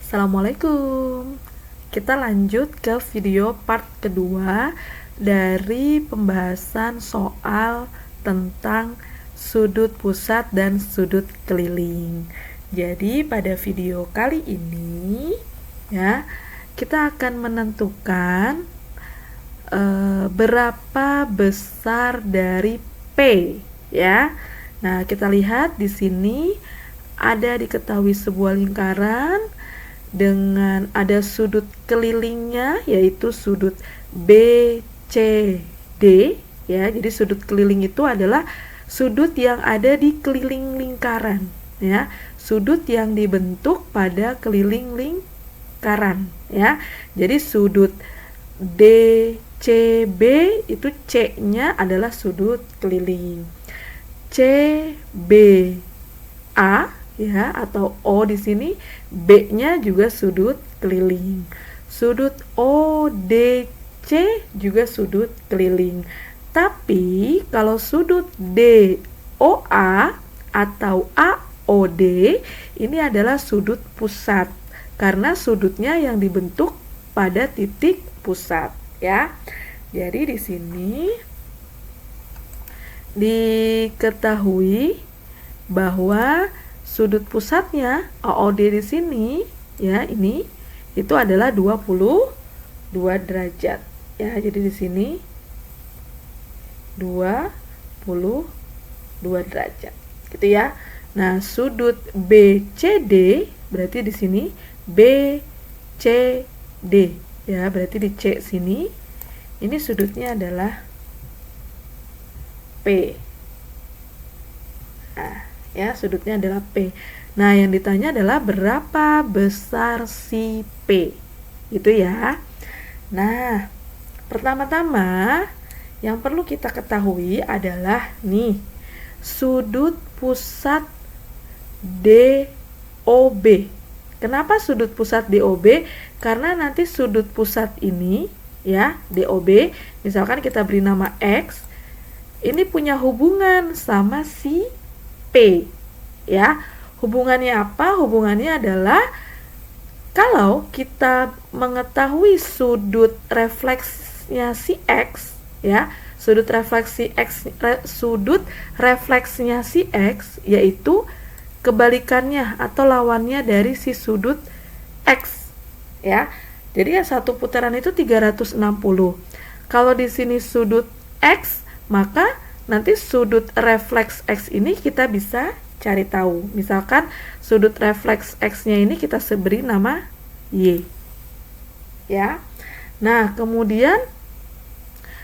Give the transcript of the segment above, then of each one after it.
Assalamualaikum. Kita lanjut ke video part kedua dari pembahasan soal tentang sudut pusat dan sudut keliling. Jadi pada video kali ini ya, kita akan menentukan berapa besar dari P ya. Nah, kita lihat di sini ada diketahui sebuah lingkaran dengan ada sudut kelilingnya yaitu sudut BCD ya. Jadi sudut keliling itu adalah sudut yang ada di keliling lingkaran ya. Sudut yang dibentuk pada keliling lingkaran ya. Jadi sudut DCB itu C-nya adalah sudut keliling. CBA ya atau O di sini B-nya juga sudut keliling. Sudut ODC juga sudut keliling. Tapi kalau sudut DOA atau AOD ini adalah sudut pusat karena sudutnya yang dibentuk pada titik pusat ya. Jadi di sini diketahui bahwa sudut pusatnya AOD di sini ya, ini itu adalah 22 derajat ya. Jadi di sini 22 derajat gitu ya. Nah, sudut BCD berarti di sini BCD ya, berarti di C sini ini sudutnya adalah P. Nah, ya, sudutnya adalah P. Nah, yang ditanya adalah berapa besar si P. Gitu ya. Nah, pertama-tama yang perlu kita ketahui adalah nih, sudut pusat DOB. Kenapa sudut pusat DOB? Karena nanti sudut pusat ini ya, DOB, misalkan kita beri nama X, ini punya hubungan sama si P ya. Hubungannya apa? Hubungannya adalah kalau kita mengetahui sudut refleksnya si X ya, sudut refleksnya si X yaitu kebalikannya atau lawannya dari si sudut X ya. Jadi yang satu putaran itu 360. Kalau di sini sudut X, maka nanti sudut refleks X ini kita bisa cari tahu. Misalkan sudut refleks X-nya ini kita beri nama Y. Ya. Nah, kemudian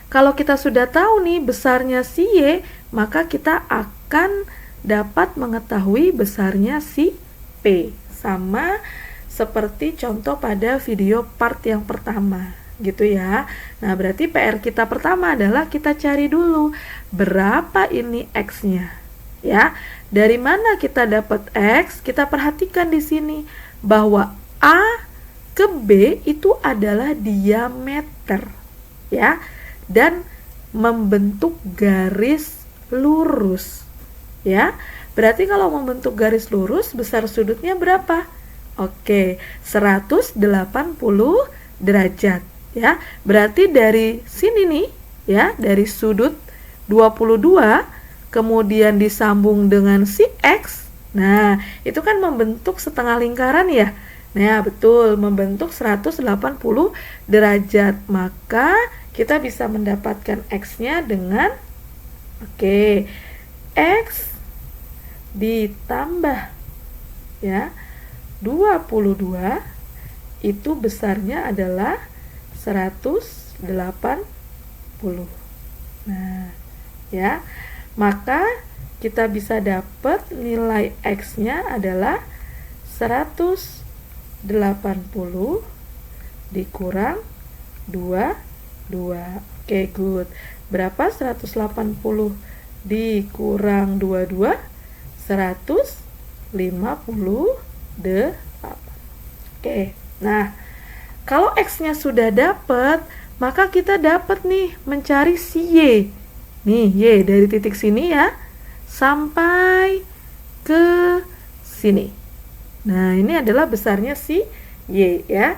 kalau kita sudah tahu nih besarnya si Y, maka kita akan dapat mengetahui besarnya si P. Sama seperti contoh pada video part yang pertama. Gitu ya. Nah, berarti PR kita pertama adalah kita cari dulu berapa ini X-nya. Ya. Dari mana kita dapat X? Kita perhatikan di sini bahwa A ke B itu adalah diameter. Ya. Dan membentuk garis lurus. Ya. Berarti kalau membentuk garis lurus, besar sudutnya berapa? Oke, 180 derajat. Ya, berarti dari sini nih ya, dari sudut 22 kemudian disambung dengan si X. Nah, itu kan membentuk setengah lingkaran ya. Nah, betul, membentuk 180 derajat. Maka kita bisa mendapatkan X-nya dengan X ditambah ya 22 itu besarnya adalah 180. Nah, ya. Maka kita bisa dapat nilai X-nya adalah 180 dikurang 22. Oke, good. Berapa 180 dikurang 22? 158. Oke. Nah, kalau X-nya sudah dapat, maka kita dapat nih mencari si Y. Nih, Y dari titik sini ya sampai ke sini. Nah, ini adalah besarnya si Y ya.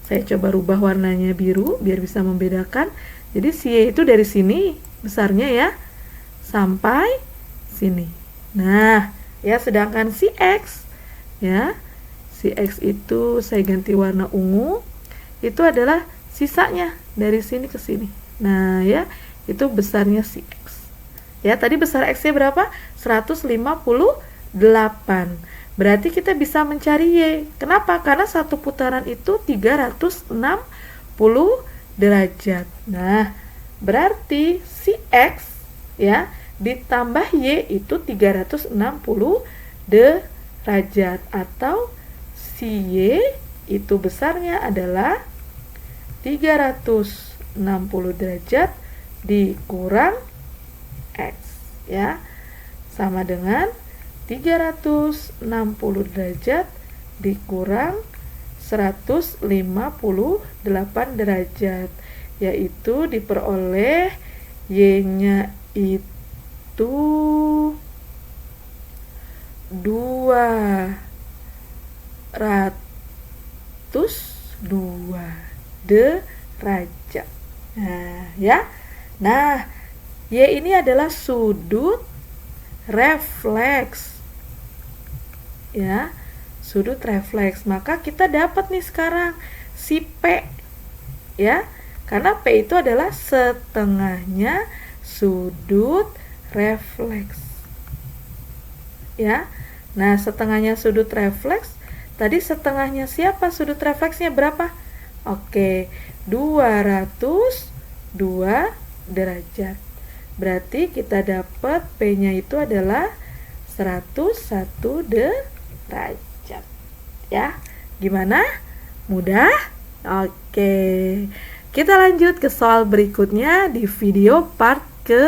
Saya coba rubah warnanya biru biar bisa membedakan. Jadi si Y itu dari sini besarnya ya sampai sini. Nah, ya sedangkan si X ya, si X itu saya ganti warna ungu. Itu adalah sisanya dari sini ke sini. Nah, ya, itu besarnya si X. Ya, tadi besar X-nya berapa? 158. Berarti kita bisa mencari Y. Kenapa? Karena satu putaran itu 360 derajat. Nah, berarti si X ya ditambah Y itu 360 derajat, atau si Y itu besarnya adalah 360 derajat dikurang X ya, sama dengan 360 derajat dikurang 158 derajat, yaitu diperoleh Y-nya itu 202 derajat. Nah, ya. Nah, Y ini adalah sudut refleks. Ya, sudut refleks. Maka kita dapat nih sekarang si P. Ya, karena P itu adalah setengahnya sudut refleks. Ya. Nah, setengahnya sudut refleks. Tadi setengahnya siapa? Sudut refleksnya berapa? Oke, 202 derajat. Berarti kita dapat P-nya itu adalah 101 derajat. Ya, gimana? Mudah? Oke. Kita lanjut ke soal berikutnya di video part ke